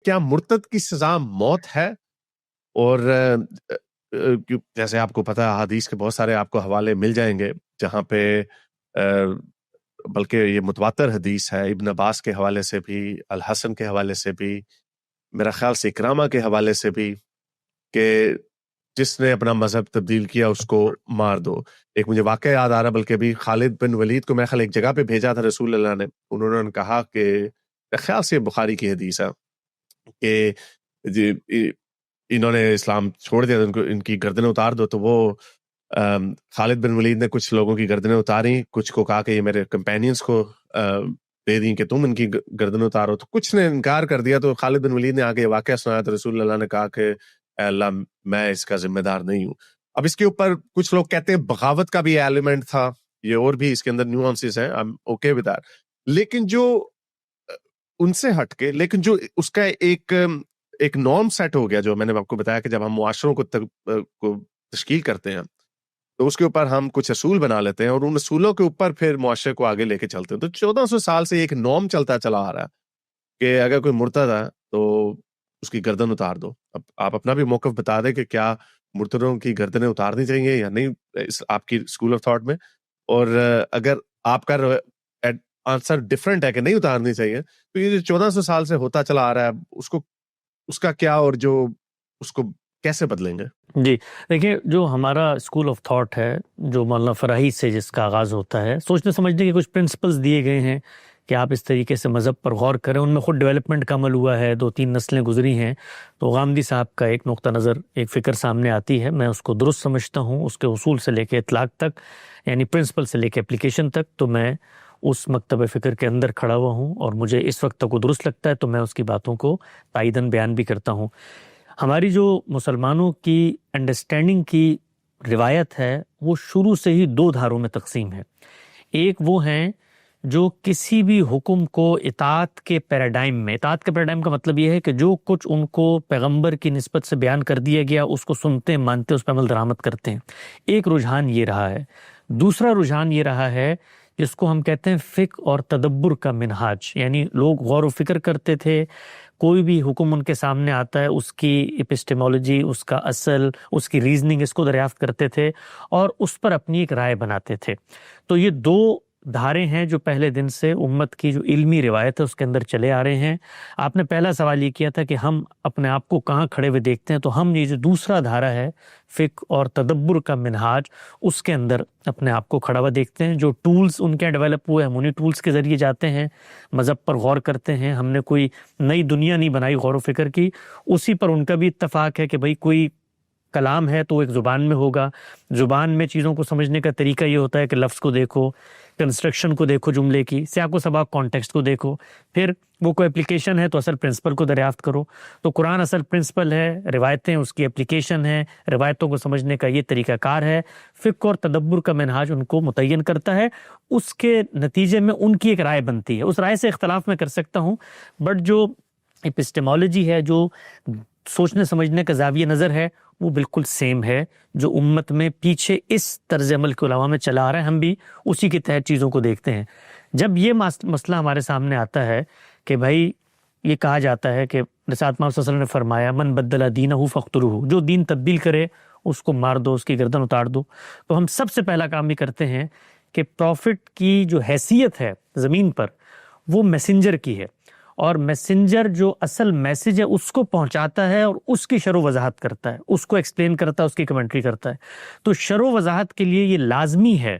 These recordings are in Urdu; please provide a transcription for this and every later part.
کیا مرتد کی سزا موت ہے؟ اور جیسے آپ کو پتہ ہے حدیث کے بہت سارے آپ کو حوالے مل جائیں گے جہاں پہ بلکہ یہ متواتر حدیث ہے، ابن عباس کے حوالے سے بھی، الحسن کے حوالے سے بھی، میرا خیال سے اکرامہ کے حوالے سے بھی، کہ جس نے اپنا مذہب تبدیل کیا اس کو مار دو۔ ایک مجھے واقعہ یاد آ رہا، بلکہ بھی خالد بن ولید کو میرا خیال ایک جگہ پہ بھیجا تھا رسول اللہ نے، انہوں نے کہا کہ میرا خیال سے بخاری کی حدیث ہے کہ انہوں نے اسلام چھوڑ دیا، ان کی گردنیں اتار دو، تو وہ خالد بن ولید نے کچھ لوگوں کی گردنیں اتاری، کچھ کو کہا کہ یہ میرے کمپینینز کو دے دیں کہ تم ان کی گردنیں اتارو، تو کچھ نے انکار کر دیا، تو خالد بن ولید نے آگے یہ واقعہ سنایا، تو رسول اللہ نے کہا کہ اے اللہ میں اس کا ذمہ دار نہیں ہوں۔ اب اس کے اوپر کچھ لوگ کہتے ہیں بغاوت کا بھی ایلیمنٹ تھا، یہ اور بھی اس کے اندر نیوانسز ہیں، I'm okay with that، لیکن جو ان سے ہٹ کے، لیکن جو اس کا ایک نارم سیٹ ہو گیا، جو میں نے آپ کو بتایا کہ جب ہم معاشروں کو تشکیل کرتے ہیں تو اس کے اوپر ہم کچھ اصول بنا لیتے ہیں، اور ان اصولوں کے اوپر پھر معاشرے کو آگے لے کے چلتے ہیں۔ تو 1400 سال سے ایک نارم چلتا چلا آ رہا ہے کہ اگر کوئی مرتد ہے تو اس کی گردن اتار دو۔ اب آپ اپنا بھی موقف بتا دیں کہ کیا مرتدوں کی گردنیں اتارنی چاہیے یا نہیں آپ کی اسکول آف تھاٹ میں، اور اگر آپ کا آنسر ڈفرنٹ ہے کہ نہیں اتارنی چاہیے، تو یہ جو 1400 سال سے ہوتا چلا آ رہا ہے اس کا کیا، اور جو اس کو کیسے بدلیں گے؟ جی دیکھیں، جو ہمارا اسکول آف تھاٹ ہے، جو مولانا فراہی سے جس کا آغاز ہوتا ہے، سوچنے سمجھنے کے کچھ پرنسپلز دیے گئے ہیں کہ آپ اس طریقے سے مذہب پر غور کریں، ان میں خود ڈیولپمنٹ کا عمل ہوا ہے، 2-3 نسلیں گزری ہیں، تو غامدی صاحب کا ایک نقطہ نظر، ایک فکر سامنے آتی ہے، میں اس کو درست سمجھتا ہوں، اس کے اصول سے لے کے اطلاق تک، یعنی پرنسپل سے لے کے اپلیکیشن تک، تو میں اس مکتب فکر کے اندر کھڑا ہوا ہوں، اور مجھے اس وقت تک وہ درست لگتا ہے، تو میں اس کی باتوں کو تائیداً بیان بھی کرتا ہوں۔ ہماری جو مسلمانوں کی انڈرسٹینڈنگ کی روایت ہے، وہ شروع سے ہی 2 دھاروں میں تقسیم ہے۔ ایک وہ ہیں جو کسی بھی حکم کو اطاعت کے پیراڈائم میں، اطاعت کے پیراڈائم کا مطلب یہ ہے کہ جو کچھ ان کو پیغمبر کی نسبت سے بیان کر دیا گیا اس کو سنتے، مانتے، اس پہ عمل درآمد کرتے ہیں۔ ایک رجحان یہ رہا ہے۔ دوسرا رجحان یہ رہا ہے جس کو ہم کہتے ہیں فقہ اور تدبر کا منہاج، یعنی لوگ غور و فکر کرتے تھے، کوئی بھی حکم ان کے سامنے آتا ہے، اس کی اپسٹیمولوجی، اس کا اصل، اس کی ریزننگ، اس کو دریافت کرتے تھے اور اس پر اپنی ایک رائے بناتے تھے۔ تو یہ 2 دھارے ہیں جو پہلے دن سے امت کی جو علمی روایت ہے اس کے اندر چلے آ رہے ہیں۔ آپ نے پہلا سوال یہ کیا تھا کہ ہم اپنے آپ کو کہاں کھڑے ہوئے دیکھتے ہیں، تو ہم یہ جو دوسرا دھارا ہے فقہ اور تدبر کا منہاج، اس کے اندر اپنے آپ کو کھڑا ہوا دیکھتے ہیں۔ جو ٹولز ان کے ڈیولپ ہوئے، ہم انہیں ٹولز کے ذریعے جاتے ہیں، مذہب پر غور کرتے ہیں، ہم نے کوئی نئی دنیا نہیں بنائی غور و فکر کی، اسی پر ان کا بھی اتفاق ہے کہ بھئی کوئی کلام ہے تو ایک زبان میں ہوگا، زبان میں چیزوں کو سمجھنے کا طریقہ یہ ہوتا ہے کہ لفظ کو دیکھو، کنسٹرکشن کو دیکھو، جملے کی سیاق و سباق، کانٹیکسٹ کو دیکھو، پھر وہ کوئی اپلیکیشن ہے تو اصل پرنسپل کو دریافت کرو۔ تو قرآن اصل پرنسپل ہے، روایتیں اس کی اپلیکیشن ہے، روایتوں کو سمجھنے کا یہ طریقہ کار ہے، فقہ اور تدبر کا منہاج ان کو متعین کرتا ہے، اس کے نتیجے میں ان کی ایک رائے بنتی ہے۔ اس رائے سے اختلاف میں کر سکتا ہوں، بٹ جو اپسٹیمولوجی ہے، جو سوچنے سمجھنے کا زاویہ نظر ہے، وہ بالکل سیم ہے جو امت میں پیچھے اس طرز عمل کے علماء میں چلا آ رہا ہے، ہم بھی اسی کے تحت چیزوں کو دیکھتے ہیں۔ جب یہ مسئلہ ہمارے سامنے آتا ہے کہ بھائی یہ کہا جاتا ہے کہ رسالت محمد صلی اللہ علیہ وسلم نے فرمایا من بدل دینہ فاقتلوہ، جو دین تبدیل کرے اس کو مار دو، اس کی گردن اتار دو، تو ہم سب سے پہلا کام یہ کرتے ہیں کہ پروفٹ کی جو حیثیت ہے زمین پر وہ میسنجر کی ہے، اور میسنجر جو اصل میسج ہے اس کو پہنچاتا ہے اور اس کی شرح و وضاحت کرتا ہے، اس کو ایکسپلین کرتا ہے، اس کی کمنٹری کرتا ہے۔ تو شرح و وضاحت کے لیے یہ لازمی ہے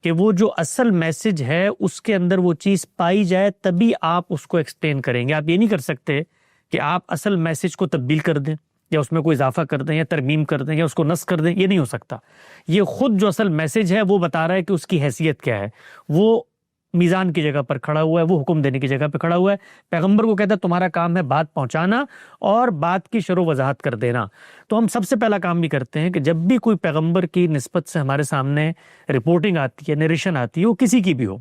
کہ وہ جو اصل میسج ہے اس کے اندر وہ چیز پائی جائے، تبھی آپ اس کو ایکسپلین کریں گے۔ آپ یہ نہیں کر سکتے کہ آپ اصل میسج کو تبدیل کر دیں یا اس میں کوئی اضافہ کر دیں یا ترمیم کر دیں یا اس کو نسخ کر دیں، یہ نہیں ہو سکتا۔ یہ خود جو اصل میسج ہے وہ بتا رہا ہے کہ اس کی حیثیت کیا ہے، وہ میزان کی جگہ پر کھڑا ہوا ہے، وہ حکم دینے کی جگہ پہ کھڑا ہوا ہے۔ پیغمبر کو کہتا ہے تمہارا کام ہے بات پہنچانا اور بات کی شرح و وضاحت کر دینا۔ تو ہم سب سے پہلا کام بھی کرتے ہیں کہ جب بھی کوئی پیغمبر کی نسبت سے ہمارے سامنے رپورٹنگ آتی ہے، نیریشن آتی ہے، وہ کسی کی بھی ہو،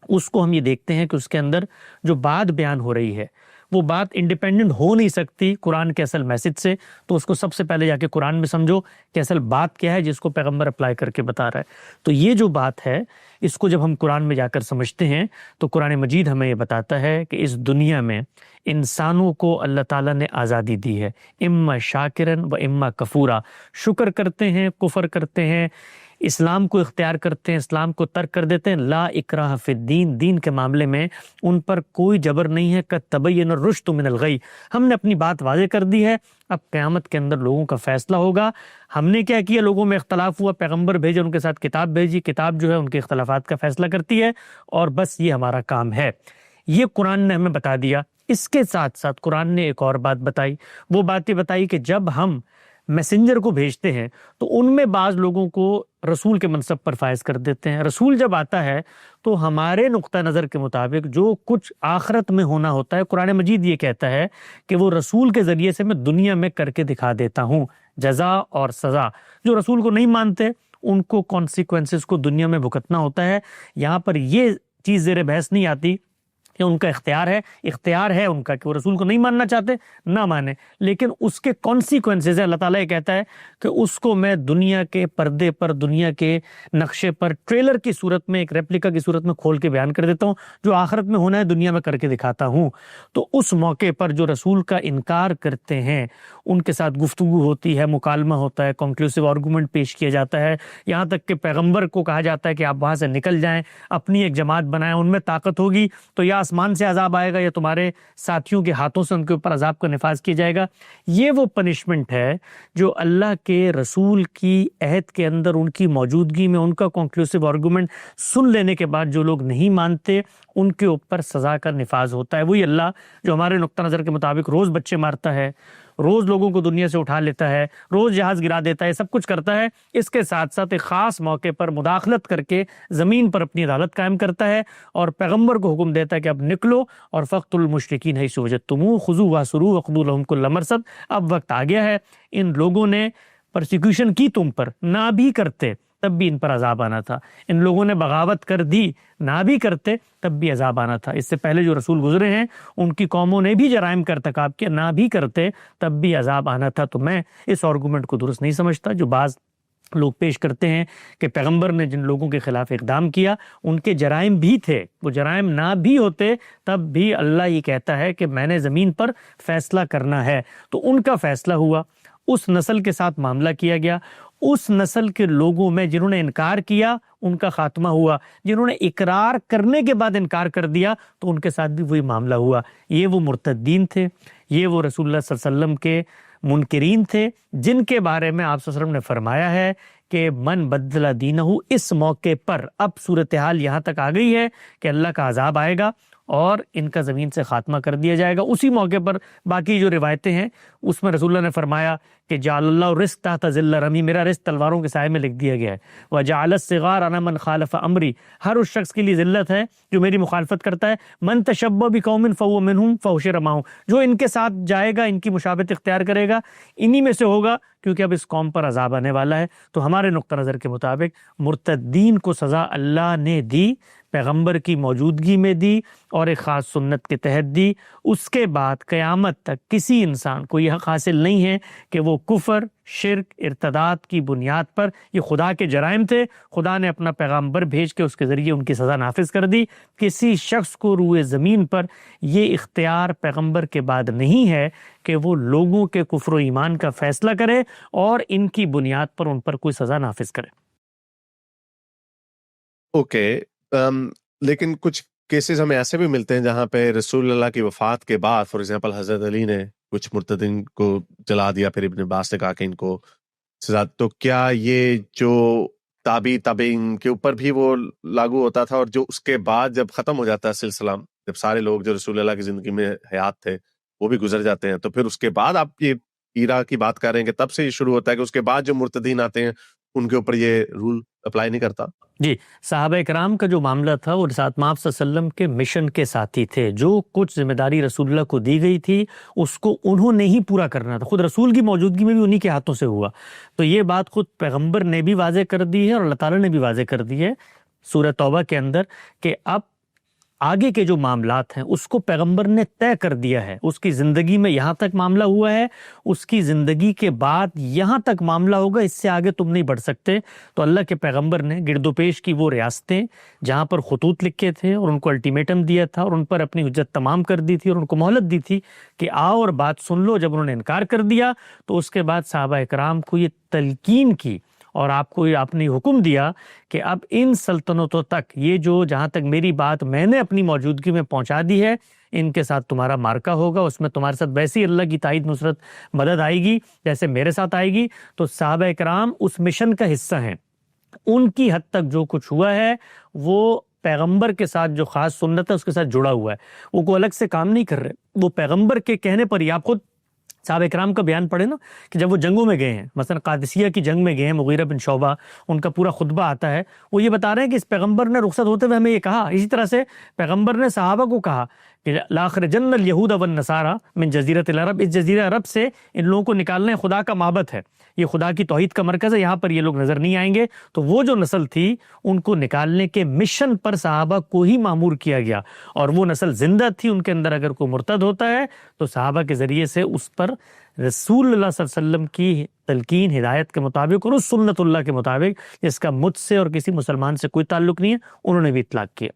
اس کو ہم یہ دیکھتے ہیں کہ اس کے اندر جو بات بیان ہو رہی ہے وہ بات انڈیپینڈنٹ ہو نہیں سکتی قرآن کے اصل میسج سے. تو اس کو سب سے پہلے جا کے قرآن میں سمجھو کہ اصل بات کیا ہے جس کو پیغمبر اپلائی کر کے بتا رہا ہے. تو یہ جو بات ہے اس کو جب ہم قرآن میں جا کر سمجھتے ہیں تو قرآن مجید ہمیں یہ بتاتا ہے کہ اس دنیا میں انسانوں کو اللہ تعالیٰ نے آزادی دی ہے، اما شاکرن و اما کفورا. شکر کرتے ہیں، کفر کرتے ہیں، اسلام کو اختیار کرتے ہیں، اسلام کو ترک کر دیتے ہیں. لا اکراہ فی الدین، دین کے معاملے میں ان پر کوئی جبر نہیں ہے. قد تبین الرشد من الغی، ہم نے اپنی بات واضح کر دی ہے. اب قیامت کے اندر لوگوں کا فیصلہ ہوگا. ہم نے کیا کیا، لوگوں میں اختلاف ہوا، پیغمبر بھیجے، ان کے ساتھ کتاب بھیجی، کتاب جو ہے ان کے اختلافات کا فیصلہ کرتی ہے، اور بس یہ ہمارا کام ہے. یہ قرآن نے ہمیں بتا دیا. اس کے ساتھ ساتھ قرآن نے ایک اور بات بتائی. وہ بات یہ بتائی کہ جب ہم میسنجر کو بھیجتے ہیں تو ان میں بعض لوگوں کو رسول کے منصب پر فائز کر دیتے ہیں. رسول جب آتا ہے تو ہمارے نقطہ نظر کے مطابق جو کچھ آخرت میں ہونا ہوتا ہے، قرآن مجید یہ کہتا ہے کہ وہ رسول کے ذریعے سے میں دنیا میں کر کے دکھا دیتا ہوں. جزا اور سزا، جو رسول کو نہیں مانتے ان کو کانسیکوینسز کو دنیا میں بھگتنا ہوتا ہے. یہاں پر یہ چیز زیر بحث نہیں آتی کہ ان کا اختیار ہے ان کا کہ وہ رسول کو نہیں ماننا چاہتے، نہ مانے، لیکن اس کے کانسیکوینسز ہے. اللہ تعالیٰ یہ کہتا ہے کہ اس کو میں دنیا کے پردے پر، دنیا کے نقشے پر ٹریلر کی صورت میں، ایک ریپلیکا کی صورت میں کھول کے بیان کر دیتا ہوں. جو آخرت میں ہونا ہے دنیا میں کر کے دکھاتا ہوں. تو اس موقع پر جو رسول کا انکار کرتے ہیں ان کے ساتھ گفتگو ہوتی ہے، مکالمہ ہوتا ہے، کنکلوسیو آرگومنٹ پیش کیا جاتا ہے. یہاں تک کہ پیغمبر کو کہا جاتا ہے کہ آپ وہاں سے نکل جائیں، اپنی ایک جماعت بنائیں، ان میں طاقت ہوگی تو یا آسمان سے عذاب آئے گا یا تمہارے ساتھیوں کے ہاتھوں سے ان کے اوپر عذاب کا نفاذ کیا جائے گا. یہ وہ پنشمنٹ ہے جو اللہ کے رسول کی عہد کے اندر ان کی موجودگی میں ان کا کنکلوسیو آرگومنٹ سن لینے کے بعد جو لوگ نہیں مانتے ان کے اوپر سزا کا نفاذ ہوتا ہے. وہی اللہ جو ہمارے نقطہ نظر کے مطابق روز بچے مارتا ہے، روز لوگوں کو دنیا سے اٹھا لیتا ہے، روز جہاز گرا دیتا ہے، سب کچھ کرتا ہے. اس کے ساتھ ساتھ ایک خاص موقع پر مداخلت کر کے زمین پر اپنی عدالت قائم کرتا ہے اور پیغمبر کو حکم دیتا ہے کہ اب نکلو اور فقتلوا المشرکین حیث وجدتموہ خذوا واحصروا وخذوا لهم کل مرصد. اب وقت آ گیا ہے، ان لوگوں نے پرسیکیوشن کی تم پر، نہ بھی کرتے تب بھی ان پر عذاب آنا تھا. ان لوگوں نے بغاوت کر دی، نہ بھی کرتے تب بھی عذاب آنا تھا. اس سے پہلے جو رسول گزرے ہیں ان کی قوموں نے بھی جرائم کا ارتکاب کیا، نہ بھی کرتے تب بھی عذاب آنا تھا. تو میں اس آرگومنٹ کو درست نہیں سمجھتا جو بعض لوگ پیش کرتے ہیں کہ پیغمبر نے جن لوگوں کے خلاف اقدام کیا ان کے جرائم بھی تھے، وہ جرائم نہ بھی ہوتے تب بھی اللہ یہ کہتا ہے کہ میں نے زمین پر فیصلہ کرنا ہے. تو ان کا فیصلہ ہوا، اس نسل کے ساتھ معاملہ کیا گیا. اس نسل کے لوگوں میں جنہوں نے انکار کیا ان کا خاتمہ ہوا، جنہوں نے اقرار کرنے کے بعد انکار کر دیا تو ان کے ساتھ بھی وہی معاملہ ہوا. یہ وہ مرتدین تھے، یہ وہ رسول اللہ صلی اللہ علیہ وسلم کے منکرین تھے جن کے بارے میں آپ صلی اللہ علیہ وسلم نے فرمایا ہے کہ من بدل دینہ. اس موقع پر اب صورتحال یہاں تک آ گئی ہے کہ اللہ کا عذاب آئے گا اور ان کا زمین سے خاتمہ کر دیا جائے گا. اسی موقع پر باقی جو روایتیں ہیں اس میں رسول اللہ نے فرمایا کہ جعل اللہ رزق تحت ظل رمی، میرا رزق تلواروں کے سائے میں لکھ دیا گیا ہے. وجعل الصغار علی من خالف امری، ہر اس شخص کے لیے ذلت ہے جو میری مخالفت کرتا ہے. من تشبہ بقوم فہو منہم فحشر معہم، جو ان کے ساتھ جائے گا، ان کی مشابہت اختیار کرے گا، انہی میں سے ہوگا، کیونکہ اب اس قوم پر عذاب آنے والا ہے. تو ہمارے نقطہ نظر کے مطابق مرتدین کو سزا اللہ نے دی، پیغمبر کی موجودگی میں دی اور ایک خاص سنت کے تحت دی. اس کے بعد قیامت تک کسی انسان کو یہ حق حاصل نہیں ہے کہ وہ کفر، شرک، ارتداد کی بنیاد پر، یہ خدا کے جرائم تھے، خدا نے اپنا پیغمبر بھیج کے اس کے ذریعے ان کی سزا نافذ کر دی. کسی شخص کو روئے زمین پر یہ اختیار پیغمبر کے بعد نہیں ہے کہ وہ لوگوں کے کفر و ایمان کا فیصلہ کرے اور ان کی بنیاد پر ان پر کوئی سزا نافذ کرے. اوکے، لیکن کچھ کیسز ہمیں ایسے بھی ملتے ہیں جہاں پہ رسول اللہ کی وفات کے بعد فار ایگزامپل حضرت علی نے کچھ مرتدین کو جلا دیا، پھر ابن عباس نے کہا کہ ان کو سزا. تو کیا یہ جو تابعین کے اوپر بھی وہ لاگو ہوتا تھا، اور جو اس کے بعد جب ختم ہو جاتا ہے سلسلہ، جب سارے لوگ جو رسول اللہ کی زندگی میں حیات تھے وہ بھی گزر جاتے ہیں، تو پھر اس کے بعد آپ یہ ایرا کی بات کر رہے ہیں کہ تب سے یہ شروع ہوتا ہے کہ اس کے بعد جو مرتدین آتے ہیں ان کے اوپر یہ رول اپلائی نہیں کرتا؟ جی، صحابہ کرام کا جو معاملہ تھا وہ رسالت مآب صلی اللہ علیہ وسلم کے مشن کے ساتھی تھے. جو کچھ ذمہ داری رسول اللہ کو دی گئی تھی اس کو انہوں نے ہی پورا کرنا تھا. خود رسول کی موجودگی میں بھی انہی کے ہاتھوں سے ہوا. تو یہ بات خود پیغمبر نے بھی واضح کر دی ہے اور اللہ تعالیٰ نے بھی واضح کر دی ہے سورہ توبہ کے اندر کہ اب آگے کے جو معاملات ہیں اس کو پیغمبر نے طے کر دیا ہے. اس کی زندگی میں یہاں تک معاملہ ہوا ہے, اس کی زندگی کے بعد یہاں تک معاملہ ہوگا, اس سے آگے تم نہیں بڑھ سکتے. تو اللہ کے پیغمبر نے گرد و پیش کی وہ ریاستیں جہاں پر خطوط لکھے تھے اور ان کو الٹیمیٹم دیا تھا اور ان پر اپنی حجت تمام کر دی تھی اور ان کو مہلت دی تھی کہ آؤ اور بات سن لو. جب انہوں نے انکار کر دیا تو اس کے بعد صحابہ اکرام کو یہ تلقین کی اور آپ نے حکم دیا کہ اب ان سلطنتوں تک یہ جو جہاں تک میری بات میں نے اپنی موجودگی میں پہنچا دی ہے, ان کے ساتھ تمہارا مارکا ہوگا, اس میں تمہارے ساتھ ویسی اللہ کی تائید نصرت مدد آئے گی جیسے میرے ساتھ آئے گی. تو صحابہ اکرام اس مشن کا حصہ ہیں. ان کی حد تک جو کچھ ہوا ہے وہ پیغمبر کے ساتھ جو خاص سنت ہے اس کے ساتھ جڑا ہوا ہے, وہ کوئی الگ سے کام نہیں کر رہے. وہ پیغمبر کے کہنے پر ہی, آپ خود صحابہ اکرام کا بیان پڑھے نا کہ جب وہ جنگوں میں گئے ہیں, مثلا قادسیہ کی جنگ میں گئے ہیں, مغیرہ بن شعبہ, ان کا پورا خطبہ آتا ہے, وہ یہ بتا رہے ہیں کہ اس پیغمبر نے رخصت ہوتے ہوئے ہمیں یہ کہا. اسی طرح سے پیغمبر نے صحابہ کو کہا کہ لاخرجن الیہود والنصارى من جزیرۃ العرب, اس جزیرہ عرب سے ان لوگوں کو نکالنا خدا کا معبد ہے, یہ خدا کی توحید کا مرکز ہے, یہاں پر یہ لوگ نظر نہیں آئیں گے. تو وہ جو نسل تھی ان کو نکالنے کے مشن پر صحابہ کو ہی مامور کیا گیا, اور وہ نسل زندہ تھی. ان کے اندر اگر کوئی مرتد ہوتا ہے تو صحابہ کے ذریعے سے اس پر رسول اللہ صلی اللہ علیہ وسلم کی تلقین ہدایت کے مطابق اور اس سنت اللہ کے مطابق جس کا مجھ سے اور کسی مسلمان سے کوئی تعلق نہیں ہے, انہوں نے بھی اطلاق کیا.